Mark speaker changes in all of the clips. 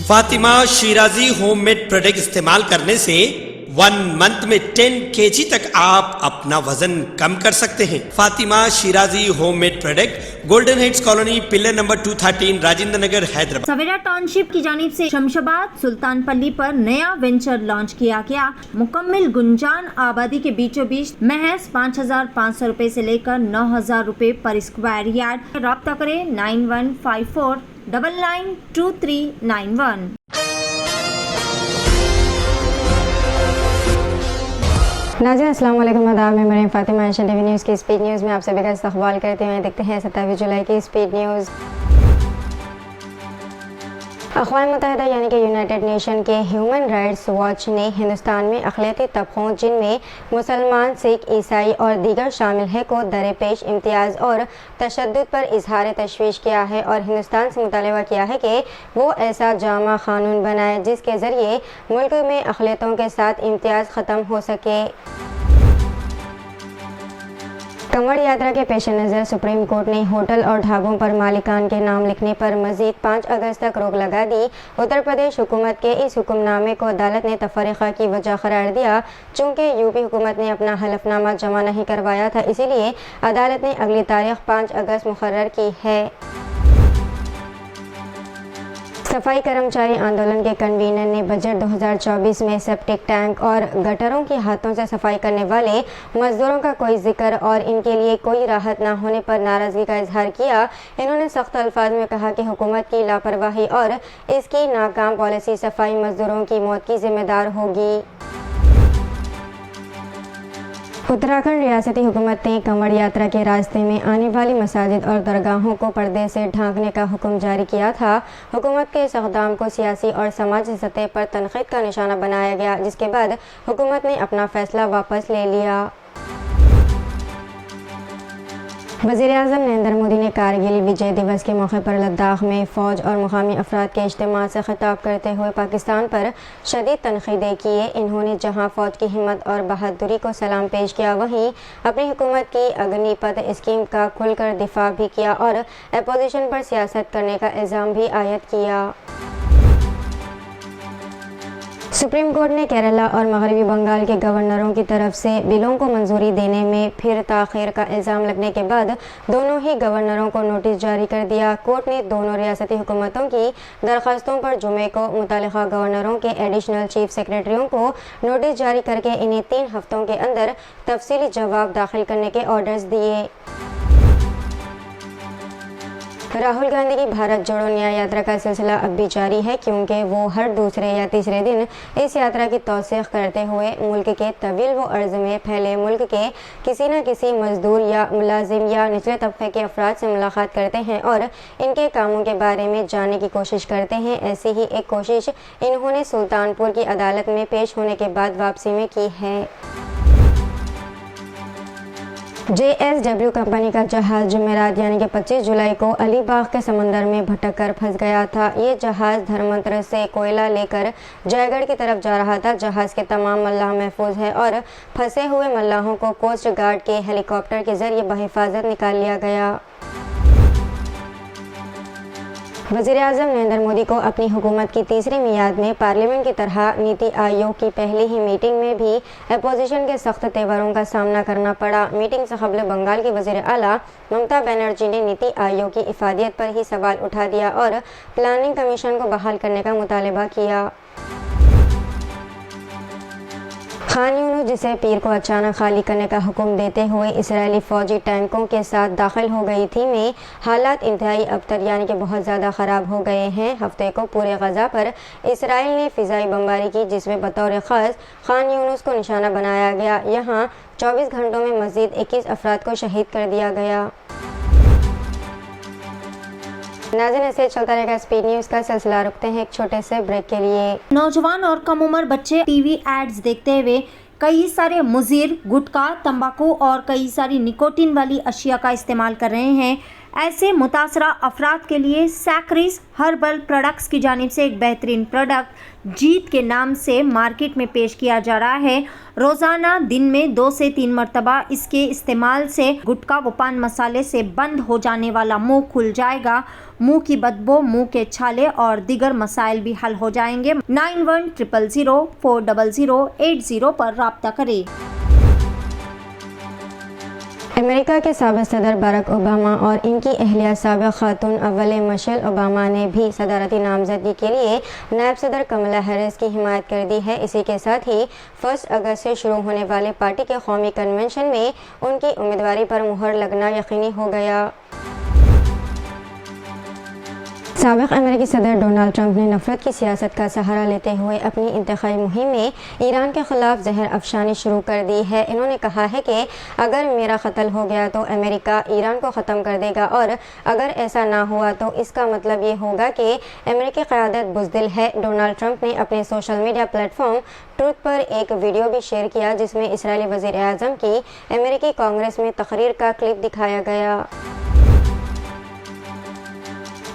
Speaker 1: Fatima Shirazi homemade product استعمال کرنے سے 1 منتھ میں 10 kg تک آپ اپنا وزن کم کر سکتے ہیں۔ Fatima Shirazi homemade product, golden heights colony, pillar number 213، Rajendra Nagar, Hyderabad.
Speaker 2: Savera township کی جانب سے شمشاباد سلطان پلی پر نیا وینچر لانچ کیا گیا۔ مکمل گنجان آبادی کے بیچوں بیچ محض 5,500 روپے سے لے کر 9,000 روپے پر اسکوائر یارڈ۔ رابطہ کریں 9154 992391۔
Speaker 3: ناظرین السلام علیکم، آداب، میں Maryam Fatima Asian T V news کی اسپیڈ نیوز میں آپ سبھی کا استقبال کرتے ہوئے دیکھتے ہیں 27 جولائی کی اسپیڈ نیوز۔ اقوام متحدہ یعنی کہ یونائٹڈ نیشن کے ہیومن رائٹس واچ نے ہندوستان میں اقلیتی طبقوں جن میں مسلمان، سکھ، عیسائی اور دیگر شامل ہیں کو درپیش امتیاز اور تشدد پر اظہار تشویش کیا ہے اور ہندوستان سے مطالبہ کیا ہے کہ وہ ایسا جامع قانون بنائے جس کے ذریعے ملک میں اقلیتوں کے ساتھ امتیاز ختم ہو سکے۔ کنوڑ یاترا کے پیش نظر سپریم کورٹ نے ہوٹل اور ڈھابوں پر مالکان کے نام لکھنے پر مزید 5 اگست تک روک لگا دی۔ اتر پردیش حکومت کے اس حکم نامے کو عدالت نے تفرقہ کی وجہ قرار دیا۔ چونکہ یو پی حکومت نے اپنا حلف نامہ جمع نہیں کروایا تھا، اسی لیے عدالت نے اگلی تاریخ 5 اگست مقرر کی ہے۔ صفائی کرمچاری آندولن کے کنوینر نے بجٹ 2024 میں سیپٹک ٹینک اور گٹروں کی ہاتھوں سے صفائی کرنے والے مزدوروں کا کوئی ذکر اور ان کے لیے کوئی راحت نہ ہونے پر ناراضگی کا اظہار کیا۔ انہوں نے سخت الفاظ میں کہا کہ حکومت کی لاپرواہی اور اس کی ناکام پالیسی صفائی مزدوروں کی موت کی ذمہ دار ہوگی۔ اتراکھنڈ ریاستی حکومت نے کنوڑ یاترا کے راستے میں آنے والی مساجد اور درگاہوں کو پردے سے ڈھانکنے کا حکم جاری کیا تھا۔ حکومت کے اس اقدام کو سیاسی اور سماجی سطح پر تنقید کا نشانہ بنایا گیا، جس کے بعد حکومت نے اپنا فیصلہ واپس لے لیا۔ وزیر اعظم نریندر مودی نے کارگل وجے دیوس کے موقع پر لداخ میں فوج اور مقامی افراد کے اجتماع سے خطاب کرتے ہوئے پاکستان پر شدید تنقیدیں کیے۔ انہوں نے جہاں فوج کی ہمت اور بہادری کو سلام پیش کیا، وہیں اپنی حکومت کی اگنی پتھ اسکیم کا کھل کر دفاع بھی کیا اور اپوزیشن پر سیاست کرنے کا الزام بھی عائد کیا۔ سپریم کورٹ نے کیرالہ اور مغربی بنگال کے گورنروں کی طرف سے بلوں کو منظوری دینے میں پھر تاخیر کا الزام لگنے کے بعد دونوں ہی گورنروں کو نوٹس جاری کر دیا۔ کورٹ نے دونوں ریاستی حکومتوں کی درخواستوں پر جمعے کو متعلقہ گورنروں کے ایڈیشنل چیف سیکرٹریوں کو نوٹس جاری کر کے انہیں 3 ہفتوں کے اندر تفصیلی جواب داخل کرنے کے آرڈرز دیے۔ راہل گاندھی کی بھارت جوڑو نیا یاترا کا سلسلہ اب بھی جاری ہے، کیونکہ وہ ہر دوسرے یا تیسرے دن اس یاترا کی توثیق کرتے ہوئے ملک کے طویل و عرض میں پھیلے ملک کے کسی نہ کسی مزدور یا ملازم یا نچلے طبقے کے افراد سے ملاقات کرتے ہیں اور ان کے کاموں کے بارے میں جاننے کی کوشش کرتے ہیں۔ ایسی ہی ایک کوشش انہوں نے سلطان پور کی عدالت میں پیش ہونے کے بعد واپسی میں کی ہے۔ JSW کمپنی کا جہاز جمعرات یعنی کہ 25 جولائی کو علی باغ کے سمندر میں بھٹک کر پھنس گیا تھا۔ یہ جہاز دھرمنتر سے کوئلہ لے کر جے گڑھ کی طرف جا رہا تھا۔ جہاز کے تمام ملاح محفوظ ہیں اور پھنسے ہوئے ملاحوں کو کوسٹ گارڈ کے ہیلی کاپٹر کے ذریعے بحفاظت نکال لیا گیا۔ وزیر اعظم نریندر مودی کو اپنی حکومت کی تیسری میعاد میں پارلیمنٹ کی طرح نیتی آیوگ کی پہلی ہی میٹنگ میں بھی اپوزیشن کے سخت تیوروں کا سامنا کرنا پڑا۔ میٹنگ سے قبل بنگال کی وزیر اعلیٰ ممتا بنرجی نے نیتی آیوگ کی افادیت پر ہی سوال اٹھا دیا اور پلاننگ کمیشن کو بحال کرنے کا مطالبہ کیا۔ خان یونس جسے پیر کو اچانک خالی کرنے کا حکم دیتے ہوئے اسرائیلی فوجی ٹینکوں کے ساتھ داخل ہو گئی تھی میں حالات انتہائی ابتر یعنی کہ بہت زیادہ خراب ہو گئے ہیں۔ ہفتے کو پورے غزہ پر اسرائیل نے فضائی بمباری کی، جس میں بطور خاص خان یونس کو نشانہ بنایا گیا۔ یہاں 24 گھنٹوں میں مزید 21 افراد کو شہید کر دیا گیا۔ ناظرین ایسے چلتا رہے گا اسپیڈ نیوز کا سلسلہ، رکتے ہیں ایک چھوٹے سے بریک کے لیے۔
Speaker 2: نوجوان اور کم عمر بچے ٹی وی ایڈز دیکھتے ہوئے کئی سارے مضر گٹکا، تمباکو اور کئی ساری نکوٹین والی اشیاء کا استعمال کر رہے ہیں۔ ऐसे मुतासरा अफराद के लिए सैकरीज हर्बल प्रोडक्ट्स की जानिब से एक बेहतरीन प्रोडक्ट जीत के नाम से मार्केट में पेश किया जा रहा है। रोज़ाना दिन में 2 से 3 मरतबा इसके इस्तेमाल से गुटखा व पान मसाले से बंद हो जाने वाला मुंह खुल जाएगा। मुंह की बदबू, मुंह के छाले और दीगर मसाइल भी हल हो जाएंगे। 9100040080 पर राब्ता करें।
Speaker 3: अमेरिका के साबिक़ सदर बराक ओबामा और इनकी अहलिया साबिक़ खातून अव्वल मिशेल ओबामा ने भी सदारती नामजदगी के लिए नायब सदर कमला हैरिस की हिमायत कर दी है। इसी के साथ ही 1 अगस्त से शुरू होने वाले पार्टी के कौमी कन्वेंशन में उनकी उम्मीदवारी पर मुहर लगना यकीनी हो गया। साबिक़ अमेरिकी सदर डोनाल्ड ट्रंप ने नफरत की सियासत का सहारा लेते हुए अपनी इंतखाबी मुहिम में ईरान के ख़िलाफ़ जहर अफशानी शुरू कर दी है। इन्होंने कहा है कि अगर मेरा कत्ल हो गया तो अमेरिका ईरान को ख़त्म कर देगा और अगर ऐसा ना हुआ तो इसका मतलब ये होगा कि अमेरिकी क़यादत बुज़दिल है। डोनाल्ड ट्रंप ने अपने सोशल मीडिया प्लेटफॉर्म ट्रूथ पर एक वीडियो भी शेयर किया जिसमें इसराइली वज़ीर आज़म की अमेरिकी कांग्रेस में तकरीर का क्लिप दिखाया गया।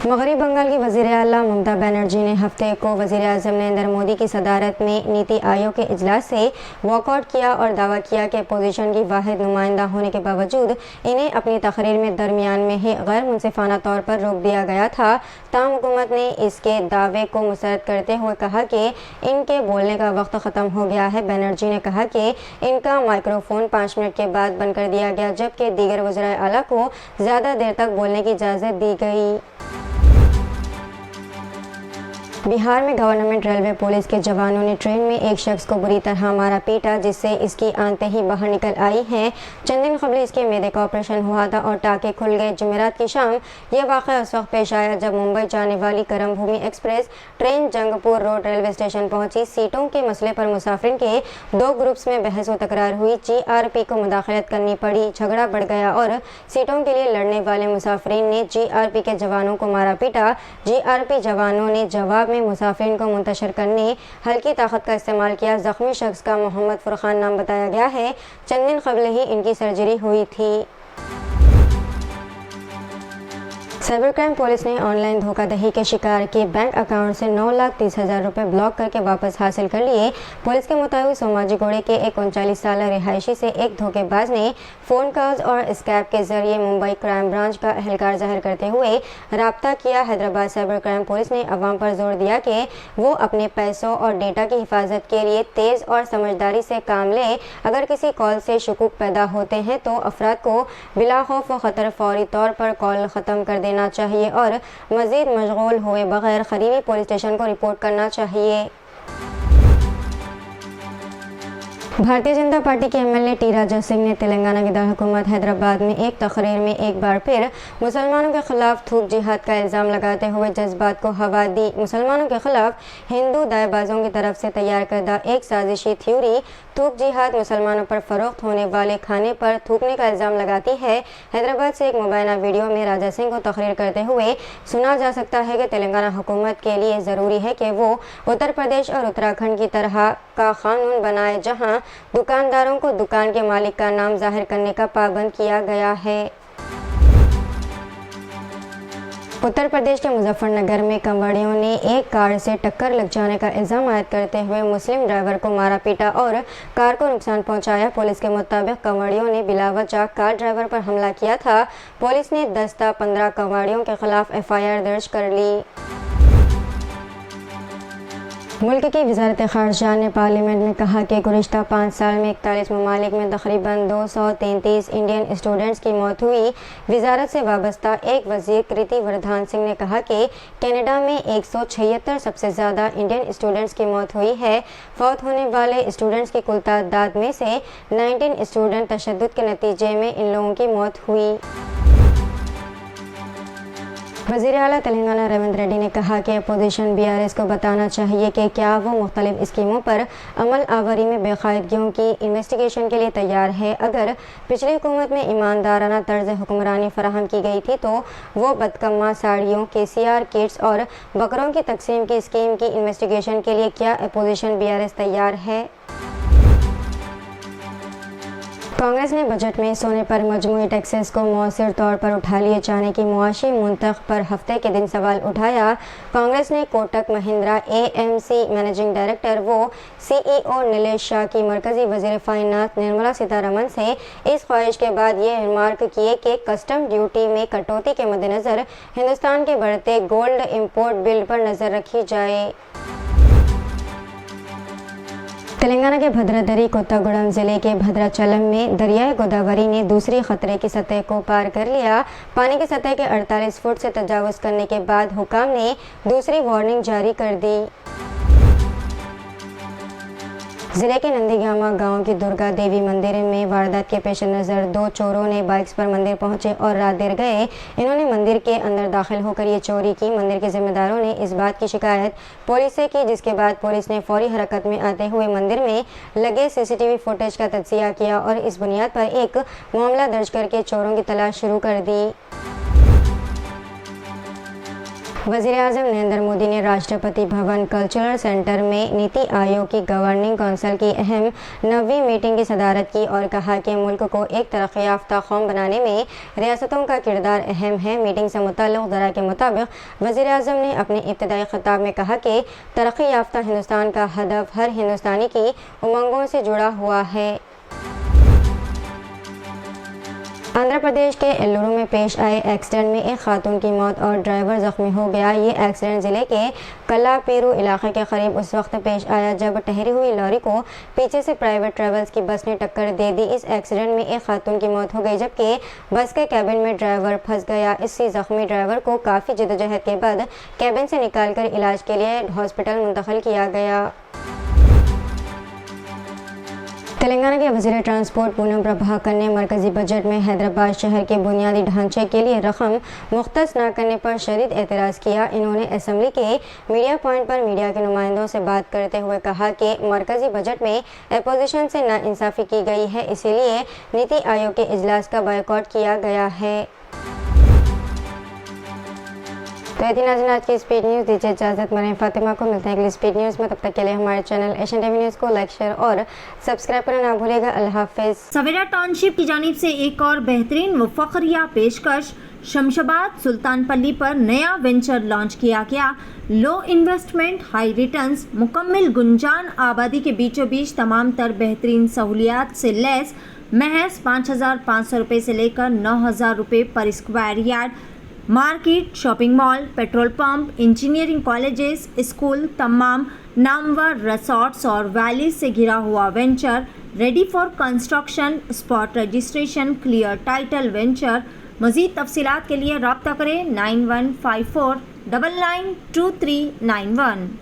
Speaker 3: मगरबी बंगाल की वज़ीर आला ममता बनर्जी ने हफ्ते को वज़ीर आज़म नरेंद्र मोदी की सदारत में नीति आयोग के इजलास से वॉकआउट किया और दावा किया कि अपोजिशन की वाहिद नुमाइंदा होने के बावजूद इन्हें अपनी तकरीर में दरमियान में ही गैर मुनसिफाना तौर पर रोक दिया गया था। ताहम हुकूमत ने इसके दावे को मुस्तरद करते हुए कहा कि इनके बोलने का वक्त ख़त्म हो गया है। बनर्जी ने कहा कि इनका माइक्रोफोन 5 मिनट के बाद बंद कर दिया गया जबकि दीगर वज़ीर आला को ज़्यादा देर तक बोलने की इजाज़त दी गई। बिहार में गवर्नमेंट रेलवे पुलिस के जवानों ने ट्रेन में एक शख्स को बुरी तरह मारा पीटा जिससे इसकी आंतें ही बाहर निकल आई हैं। चंद दिन कबल इसके मैदे का ऑपरेशन हुआ था और टाँके खुल गए। जुमेरात की शाम यह वाक़या उस वक्त पेश आया जब मुंबई जाने वाली Karam Bhoomi express train Jangpur road railway station पहुंची। सीटों के मसले पर मुसाफिर के 2 ग्रुप्स में बहस व तकरार हुई। GRP को मुदाखलत करनी पड़ी, झगड़ा बढ़ गया और सीटों के लिए लड़ने वाले मुसाफिरीन ने GRP के जवानों को मारा पीटा। GRP जवानों ने जवाब में मुसाफिरीन को मुंतशिर करने हल्की ताकत का इस्तेमाल किया। ज़ख्मी शख्स का मोहम्मद फुरखान नाम बताया गया है। चंद दिन कबल ही इनकी सर्जरी हुई थी। साइबर क्राइम पुलिस ने ऑनलाइन धोखाधड़ी के शिकार के बैंक अकाउंट से 9,30,000 रुपये ब्लॉक करके वापस हासिल कर लिए। पुलिस के मुताबिक सोमाजीगुड़े के एक 39 साल रिहायशी से एक धोखेबाज ने फ़ोन कॉल्स और स्कैप के जरिए मुंबई क्राइम ब्रांच का अहलकार जाहिर करते हुए रब्ता किया। हैदराबाद साइबर क्राइम पुलिस ने अवाम पर जोर दिया कि वो अपने पैसों और डेटा की हिफाजत के लिए तेज़ और समझदारी से काम लें। अगर किसी कॉल से शुकूक पैदा होते हैं तो अफराद को बिला खौफ व ख़तर फौरी तौर पर कॉल ख़त्म कर देना चाहिए और मज़ीद मशगूल हुए बगैर करीबी पुलिस स्टेशन को रिपोर्ट करना चाहिए। भारतीय जनता पार्टी के MLA टी राजा सिंह ने तेलंगाना की दारकूमत हैदराबाद में एक तकरीर में एक बार फिर मुसलमानों के खिलाफ थूक जिहाद का इल्ज़ाम लगाते हुए जज्बात को हवा दी। मुसलमानों के खिलाफ हिंदू दाएबाजों की तरफ से तैयार करदा एक साजिशी थ्योरी थूक जिहाद मुसलमानों पर फ़रोख्त होने वाले खाने पर थूकने का इल्ज़ाम लगाती है। हैदराबाद से एक मुबैना वीडियो में राजा सिंह को तकरीर करते हुए सुना जा सकता है कि तेलंगाना हुकूमत के लिए ज़रूरी है कि वो उत्तर प्रदेश और उत्तराखंड की तरह का कानून बनाए जहां दुकानदारों को दुकान के मालिक का नाम जाहिर करने का पाबंद किया गया है। उत्तर प्रदेश के मुजफ्फरनगर में कंवाड़ियों ने एक कार से टक्कर लग जाने का इल्ज़ाम आयद करते हुए मुस्लिम ड्राइवर को मारा पीटा और कार को नुकसान पहुंचाया। पुलिस के मुताबिक कंवाड़ियों ने बिलावजह कार ड्राइवर पर हमला किया था। पुलिस ने 10-15 कंवाड़ियों के खिलाफ FIR दर्ज कर ली। मुल्क की वज़ारत ख़ारजा ने पार्लियामेंट में कहा कि गुज़िश्ता 5 साल में 41 ममालिक में तकरीबन 233 इंडियन स्टूडेंट्स की मौत हुई। वज़ारत से वाबस्ता एक वज़ीर कृति वर्धन सिंह ने कहा कि कनाडा में 176 सबसे ज़्यादा इंडियन स्टूडेंट्स की मौत हुई है। फौत होने वाले स्टूडेंट्स की कुल तादाद में से 19 स्टूडेंट तशद्दुद के नतीजे में इन लोगों की मौत हुई। वज़ीर आला तेलंगाना रेवंत रेड्डी ने कहा कि अपोजिशन BRS को बताना चाहिए कि क्या वो मुख्तलिफ स्कीमों पर अमल आवरी में बेकायदगियों की इन्वेस्टिगेशन के लिए तैयार है। अगर पिछली हुकूमत में ईमानदाराना तर्ज हुक्मरानी फराहम की गई थी तो वो बदकम्मा साड़ियों KCR किट्स और बकरों की तकसीम की स्कीम की इन्वेस्टिगेशन के लिए क्या अपोजिशन BRS तैयार है। कांग्रेस ने बजट में सोने पर मजमूई टैक्सेस को मौसर तौर पर उठा लिए जाने की मुआशी मुंतख पर हफ्ते के दिन सवाल उठाया। कांग्रेस ने Kotak Mahindra AMC managing director व CEO नीलेश शाह की मरकजी वजीर फाइनेंस निर्मला सीतारमण से इस ख्वाहिश के बाद ये रिमार्क किए कि कस्टम ड्यूटी में कटौती के मद्देनज़र हिंदुस्तान के बढ़ते गोल्ड इम्पोर्ट बिल पर नज़र रखी जाए। तेलंगाना के भद्रादरी कोत्तागुड़म जिले के भद्राचलम में दरियाए गोदावरी ने दूसरी खतरे की सतह को पार कर लिया। पानी की सतह के 48 फुट से तजावुज़ करने के बाद हुकाम ने दूसरी वार्निंग जारी कर दी। जिले के नंदीगामा गांव की दुर्गा देवी मंदिर में वारदात के पेश नज़र 2 चोरों ने बाइक्स पर मंदिर पहुंचे और रात देर गए। इन्होंने मंदिर के अंदर दाखिल होकर ये चोरी की। मंदिर के जिम्मेदारों ने इस बात की शिकायत पुलिस से की, जिसके बाद पुलिस ने फौरी हरकत में आते हुए मंदिर में लगे CCTV फुटेज का तज्जिया किया और इस बुनियाद पर एक मामला दर्ज करके चोरों की तलाश शुरू कर दी। वज़ीर-ए-आज़म नरेंद्र मोदी ने राष्ट्रपति भवन कल्चरल सेंटर में नीति आयोग की गवर्निंग काउंसिल की अहम 9वीं मीटिंग की सदारत की और कहा कि मुल्क को एक तरक्की याफ्ता कौम बनाने में रियासतों का किरदार अहम है। मीटिंग से मुताल्लिक़ ज़रा के मुताबिक वज़ीर-ए-आज़म ने अपने इब्तिदाई खिताब में कहा कि तरक्की याफ्ता हिंदुस्तान का हदफ हर हिंदुस्तानी की उमंगों से जुड़ा हुआ है। आंध्र प्रदेश के एल्लूरू में पेश आए एक्सीडेंट में एक खातून की मौत और ड्राइवर जख्मी हो गया। ये एक्सीडेंट ज़िले के कल्लापेरू इलाके के करीब उस वक्त पेश आया जब ठहरी हुई लॉरी को पीछे से प्राइवेट ट्रेवल्स की बस ने टक्कर दे दी। इस एक्सीडेंट में एक खातून की मौत हो गई जबकि बस के कैबिन में ड्राइवर फंस गया। इसी ज़ख्मी ड्राइवर को काफ़ी जद्दोजहद के बाद कैबिन से निकालकर इलाज के लिए हॉस्पिटल मुंतकिल किया गया। तेलंगाना के वज़ीर ट्रांसपोर्ट पूनम प्रभाकर ने मरकजी बजट में हैदराबाद शहर के बुनियादी ढांचे के लिए रकम मुख्तस न करने पर शदीद एतराज़ किया। इन्होंने असम्बली के मीडिया पॉइंट पर मीडिया के नुमाइंदों से बात करते हुए कहा कि मरकजी बजट में अपोजिशन से नाइंसाफ़ी की गई है, इसीलिए नीति आयोग के इजलास का बायकॉट किया गया है। तो ये थी नाज़रीन आज की स्पीड न्यूज़। दीजिए इजाज़त, मैं फातिमा को मिलते हैं अगली स्पीड न्यूज़ में। तब तक के लिए हमारे चैनल एशियन टीवी न्यूज़ को लाइक, शेयर और सब्सक्राइब करना ना भूलिएगा। अल्लाह हाफिज़।
Speaker 2: सवेरा टाउनशिप की जानिब से एक और बेहतरीन व फ़ख्रिया पेशकश। शमशाबाद सुल्तानपल्ली पर नया वेंचर लॉन्च किया गया। लो इन्वेस्टमेंट हाई रिटर्न्स, मुकम्मल गुंजान आबादी के बीचों बीच तमाम तर बेहतरीन सहूलियात से लैस महज 5,500 रुपये से लेकर 9,000 रुपये पर square yard. Market, shopping mall, petrol pump, engineering colleges, school, तमाम नामवर रिसॉर्ट्स और वैलीज से घिरा हुआ venture ready for construction. Spot registration, clear title venture. मज़ीद तफसीलात के लिए रब्ता करें 9154992391।